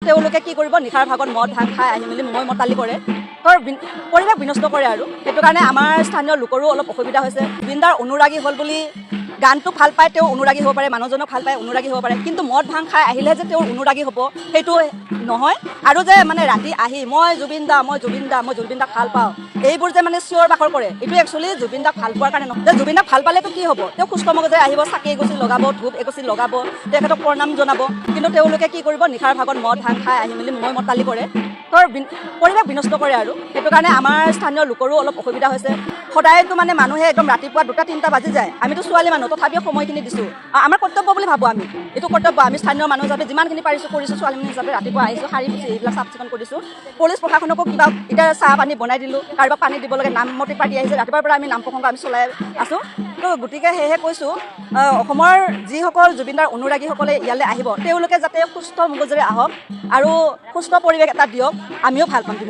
তেওঁলোকে কি কৰিব নিশাৰ ভাগত মদ ভাং খাই আহি মেলি মই মতালি কৰে ধৰ পৰিৱেশ বিনষ্ট কৰে আৰু সেইটো কাৰণে আমাৰ স্থানীয় লোকৰো অলপ অসুবিধা হৈছে জুবিনদাৰ অনুৰাগী হ'ল বুলি গানটো ভাল পায় তেওঁ অনুৰাগী হ'ব পাৰে মানুহজনক ভাল পায় অনুৰাগী হ'ব পাৰে কিন্তু মদ ভাং খাই আহিলে যে তেওঁৰ অনুৰাগী হ'ব সেইটো নহয় আৰু যে মানে ৰাতি আহি মই জুবিন দাক ভাল পাওঁ এইবোৰ যে মানে চিঞৰ বাখৰ কৰে এইটো একচুৱেলি জুবিন দাক ভাল পোৱাৰ কাৰণে নহয় যে জুবিন দাক ভাল পালেতো কি হ'ব তেওঁ সুস্থ মগজে আহিব চাকি এগছি লগাব ধূপ এগছি লগাব তেখেতক প্ৰণাম জনাব কিন্তু তেওঁলোকে কি কৰিব নিশাৰ ভাগত মদ ভাং খাই আহি মেলি মই মতালি কৰে ধৰ পৰিৱেশ বিনষ্ট কৰে আৰু সেইটো কাৰণে আমাৰ স্থানীয় লোকৰো অলপ অসুবিধা হৈছে সদায়তো মানে মানুহে একদম ৰাতিপুৱা 2-3টা বাজি যায় আমিতো ছোৱালী মানুহ তথাপিও সময়খিনি দিছোঁ আমাৰ কৰ্তব্য বুলি ভাবোঁ আমি এইটো কৰ্তব্য আমি স্থানীয় মানুহ হিচাপে যিমানখিনি পাৰিছোঁ কৰিছোঁ ছোৱালী মানুহ হিচাপে ৰাতিপুৱা আহিছোঁ শাৰী পুচি এইবিলাক চাফ চিকুণ কৰিছোঁ পুলিচ প্ৰশাসনকো কিবা এতিয়া চাহ পানী বনাই দিলোঁ কাৰোবাক পানী দিব লাগে নামমতি পাতি আহিছে ৰাতিপুৱাৰ পৰা আমি নাম প্ৰসংগ আমি চলাই আছোঁ তো গতিকে সেয়েহে কৈছোঁ অসমৰ যিসকল জুবিনদাৰ অনুৰাগীসকলে ইয়ালৈ আহিব তেওঁলোকে যাতে সুস্থ মগজেৰে আহক আৰু সুস্থ পৰিৱেশ এটা দিয়ক আমিও ভাল পাম